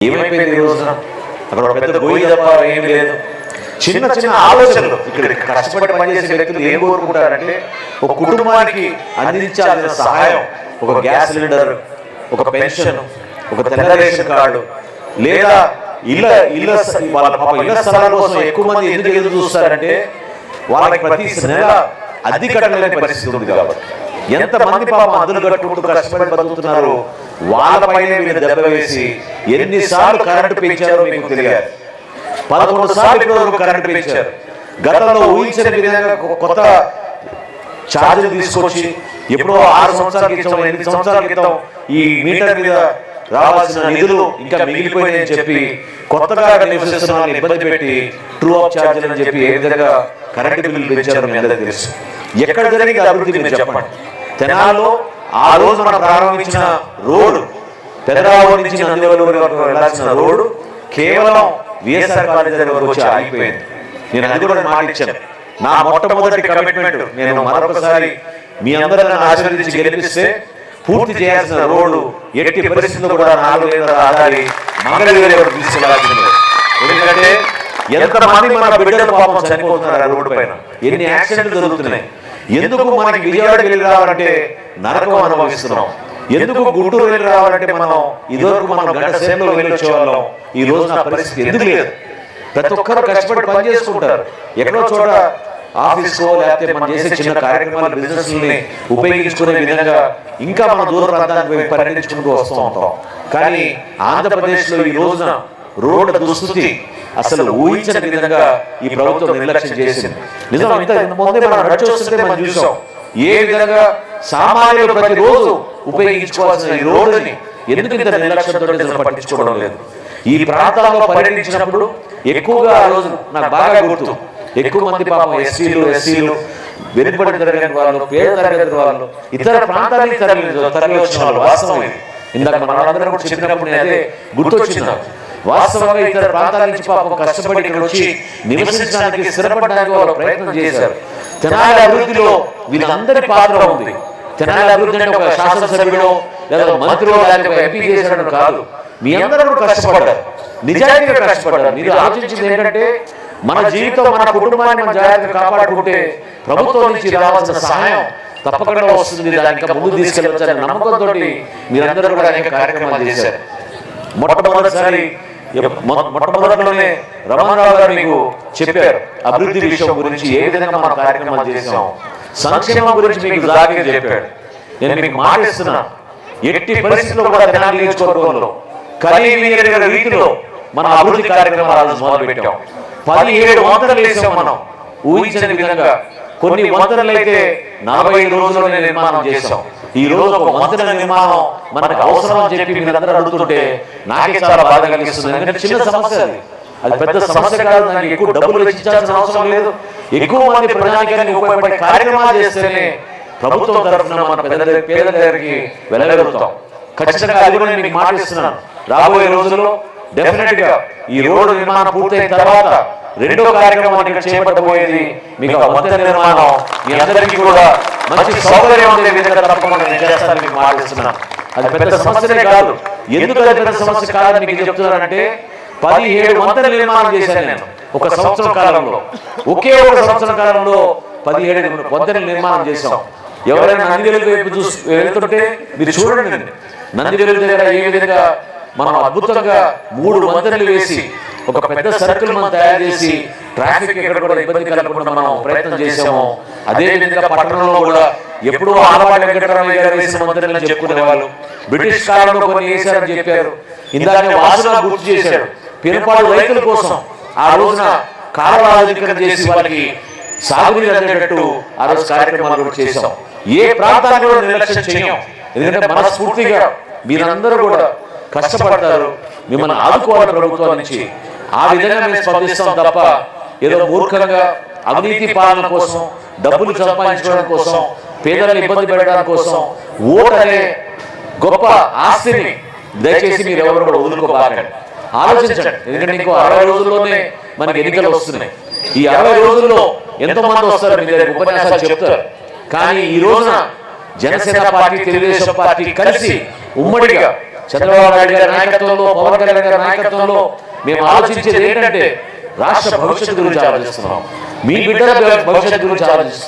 ఏమైపోయింది ఈ రోజున? అక్కడ ఒక పెద్ద గోయి తప్ప ఏమీ లేదు. చిన్న చిన్న ఆలోచనలు. ఇక్కడ కష్టపడి పనిచేసే వ్యక్తులు ఏం కోరుకుంటారంటే ఒక కుటుంబానికి అందించాల్సిన సహాయం, ఒక గ్యాస్ సిలిండర్, ఒక పెన్షన్, ఒక తెల్ల రేషన్ కార్డు, లేదా వాళ్ళ ఇళ్ల స్థలాల కోసం ఎక్కువ మంది ఎందుకు ఎదురు చూస్తారంటే వాళ్ళకి ప్రతి నెల అద్దె కట్టలేని పరిస్థితి ఉంది కాబట్టి. ఎంతమంది పాపం అద్దెలు కట్టుకుంటూ కష్టపడి బతుకుతున్నారు. వాళ్ళపైన మీరు దెబ్బ వేసి ఎన్నిసార్లు కరెంటు పెంచారో మీకు తెలియాలి. 11 సార్లు ఇప్పుడు కరెంటు పెంచారు. గతంలో ఊహించని విధంగా కొత్త ఛార్జీలు తీసుకొచ్చి ఎప్పుడో 6 సంవత్సరాల క్రితం 8 సంవత్సరాల క్రితం ఈ మీటర్ మీద రావాల్సిన నిధులు ఇంకా మిగిలిపోయినాయని చెప్పి కొత్తగా నివసిస్తున్న వాళ్ళని ఇబ్బంది పెట్టి ట్రూ ఆఫ్ ఛార్జీలు అని చెప్పి ఏ విధంగా కరెంటు బిల్లులు పెంచారో మీ అందరికీ తెలుసు. ఎక్కడ జరిగింది అభివృద్ధి మీరు చెప్పండి. తెనాలిలో ఆ రోజు మనం ప్రారంభించిన రోడ్డు, పెదరావు నుంచి నందివెలుగురి వరకు వెళ్ళాల్సిన రోడ్డు కేవలం విఎస్ఆర్ కాలేజీ దగ్గర వరకు వచ్చి ఆగిపోయింది. నేను అది కూడా మాట ఇచ్చాను. నా మొట్టమొదటి కమిట్మెంట్, నేను మరొకసారి మీ అందరిని ఆశీర్వదించి గెలిపిస్తే పూర్తి చేయాల్సిన రోడ్డు ఎట్టి పరిస్థితుల్లో కూడా 4 లేన్ల రహదారి మంగళగిరి వరకు తీసుకెళ్లాల్సిందే. ఎందుకంటే ఎంతమంది మన బిడ్డలు పాపం చనిపోతున్నారు ఆ రోడ్డు పైన, ఎన్ని యాక్సిడెంట్లు జరుగుతున్నాయి. ఎందుకు మనకి విజయవాడకి వెళ్ళి రావాలంటే నరకం అనుభవిస్తున్నాం. ఎందుకు గుంటూరు వెళ్ళి రావాలంటే మనం ఇదివరకు మనం గంట సేపలో వెళ్ళి వచ్చేవాళ్ళం. ఈ రోజు నా పరిస్థితి ఎందుకు లేదు? ప్రతి ఒక్కరు కష్టపడి పని చేసుకుంటారు. ఎక్కడో చోట ఆఫీస్కో లేకపోతే మనం చేసే చిన్న కార్యక్రమాలు, బిజినెస్ని ఉపయోగించుకునే విధంగా ఇంకా మన దూర ప్రాంతానికి పర్యటించుకుంటూ వస్తూ ఉంటాం. కానీ ఆంధ్రప్రదేశ్లో ఈ రోజున రోడ్డు దుస్థితి అసలు ఊహించని విధంగా ఈ ప్రభుత్వం నిర్లక్ష్యం చేసింది. నిజం, ఇంత ముందే మనం నడిచొస్తుంటే మనం చూసాం ఏ విధంగా సామాన్యులు ప్రతిరోజు ఉపయోగించుకోవాల్సిన ఈ రోడ్డుని ఎందుకు ఇంత నిర్లక్ష్యంతో పట్టించుకోవడం లేదు. ఈ ప్రాంతాల్లో పర్యటించినప్పుడు ఎక్కువగా ఆ రోజు నాకు బాగా గుర్తు, ఎక్కువ మంది పాపం ఎస్సీలు, వెనుకబడి తరగతి వాళ్ళు, పేద తరగతి వాళ్ళు, ఇతర ప్రాంతానికి తరలి వచ్చిన వాళ్ళు. వాస్తవం ఇది. ఇందాక మనందరం కూడా చెప్పినప్పుడు అదే గుర్తొచ్చింది. వాస్తవంగా ఇతర ప్రాంతాల నుంచి పాపం కష్టపడి ఇక్కడ వచ్చి నివసించడానికి, స్థిరపడడానికి వాళ్ళు ప్రయత్నం చేశారు. తెనాలి అభివృద్ధిలో వీళ్ళందరి పాత్ర ఉంది. తెనాలి అభివృద్ధి అంటే ఒక శాసనసభ్యుడో లేదా మంత్రిలో లేకపోతే ఎంపీ చేశాడని కాదు. మీ అందరూ కష్టపడ్డారు, నిజాయితీగా కష్టపడ్డారు. మీరు ఆలోచించింది ఏంటంటే మన జీవితం, మన కుటుంబాన్ని మన జాగ్రత్తగా కాపాడుకుంటే ప్రభుత్వం నుంచి రావాల్సిన సహాయం తప్పకుండా వస్తుంది. దాన్ని ఇంకా ముందుకు తీసుకెళ్ళవచ్చని నమ్మకంతో మీరందరూ కూడా అనేక కార్యక్రమాలు చేశారు. మొట్టమొదటిలోనే రమణరావు గారు మీకు చెప్పారు అభివృద్ధి విషయం గురించి, ఏ విధంగా మనం కార్యక్రమాలు చేసాం, సంక్షేమం గురించి మీకు జాగ్రత్తగా చెప్పాడు. నేను మీకు మాటిస్తున్నా, ఎట్టి పరిస్థితుల్లో కూడా తెనాలి నియోజకవర్గంలో కలిగిన రీతిలో మన అభివృద్ధి కార్యక్రమాలు మొదలు పెట్టాం. 17 వంతెనలు వేసాం మనం ఊహించని విధంగా. కొన్ని వంతెనలు అయితే 45 రోజుల్లోనే నిర్మాణం చేశాం. ఈ రోజు ఒక వంతెన నిర్మాణం మనకు అవసరం అని చెప్పి మీరందరూ అడుగుతుంటే నాకే చాలా బాధ కలిగిస్తుంది. ఎందుకంటే చిన్న సమస్య అది పెద్ద సమస్య కాదు. దానికి ఎక్కువ డబ్బులు వెచ్చించాల్సిన అవసరం లేదు. ఎక్కువ మంది ప్రజానికానికి ఉపయోగపడే కార్యక్రమాలు చేస్తేనే ప్రభుత్వం తరఫున మన పేద దగ్గరికి వెళ్ళగలుగుతాం. ఖచ్చితంగా అది కూడా నేను మీకు మాటిస్తున్నాను. రాబోయే రోజుల్లో డెఫినెట్ గా ఈ రోడ్డు నిర్మాణం పూర్తయిన తర్వాత రెండో కార్యక్రమం ఇక్కడ చేపట్టబోయేది మీకు వంతెన నిర్మాణం. మీ అందరికీ కూడా మంచి సౌకర్యం ఉండే విధంగా తప్పకుండా నేను చేస్తానని మీకు మాటిస్తున్నాను. అది పెద్ద సమస్యనే కాదు. ఎందుకు అది పెద్ద సమస్య కాదని మీకు చెప్తున్నానంటే 17 వంతెనలు నిర్మాణం చేశాను నేను ఒక సంవత్సరం కాలంలో. ఒకే ఒక సంవత్సరం కాలంలో 17 వంతెనలు నిర్మాణం చేశాం. ఎవరైనా నందివెలుగు వైపు వెళ్తుంటే మీరు చూడండి, నందివెలుగు దగ్గర ఏ విధంగా మనం అద్భుతంగా 3 వంతెనలు వేసి ఒక పెద్ద సర్కిల్ మనం తయారు చేసి ట్రాఫిక్ ఎక్కడ కూడా ఇబ్బంది కలగకుండా మనం ప్రయత్నం చేసాము. అదే విధంగా పట్టణంలో కూడా ఎప్పుడూ ఆలవాళ్ళ వెంకటరామయ్య గారు వేసిన వంతెనలు చెప్పుకునేవాళ్ళు. బ్రిటిష్ కాలంలో కొన్ని వేశారని చెప్పారు. ఇందాక వాసుగా గుర్తు చేశాడు. పినపాడు రైతుల కోసం ఆ రోజున కాలువలను చేసి వాళ్ళకి సాగునీరు అందేటట్టు ఆ రోజు కార్యక్రమాలు కూడా చేశాం. ఏ ప్రాంతాన్ని కూడా నిర్లక్ష్యం చేయం. ఎందుకంటే మనస్ఫూర్తిగా మీరందరూ కూడా కష్టపడతారు. మిమ్మల్ని ఆదుకోవాలి ప్రభుత్వం నుంచి. ఆ విధంగా మేము స్పందిస్తాం తప్ప ఏదో మూర్ఖంగా అవినీతి పాలన కోసం, డబ్బులు సంపాదించుకోవడం కోసం, పేదలను ఇబ్బంది పెట్టడం కోసం ఓటు అనే గొప్ప ఆస్తిని దయచేసి మీరు ఎవరు కూడా వదులుకోబాకండి. ఆలోచించండి. ఎందుకంటే ఇంకో 60 రోజుల్లోనే మనకి ఎన్నికలు వస్తున్నాయి. ఈ 60 రోజుల్లో ఎంతో మంది వస్తారు, మీ దగ్గర ఉపన్యాసాలు చెప్తారు. కానీ ఈ రోజున జనసేన పార్టీ, తెలుగుదేశం పార్టీ కలిసి ఉమ్మడిగా చంద్రబాబు నాయుడు గారి నాయకత్వంలో, పవన్ కళ్యాణ్ గారి నాయకత్వంలో మేము ఆలోచించేది ఏంటంటే రాష్ట్ర భవిష్యత్తు గురించి ఆలోచిస్తున్నాం, మీ బిడ్డల భవిష్యత్తు గురించి ఆలోచిస్తున్నాం.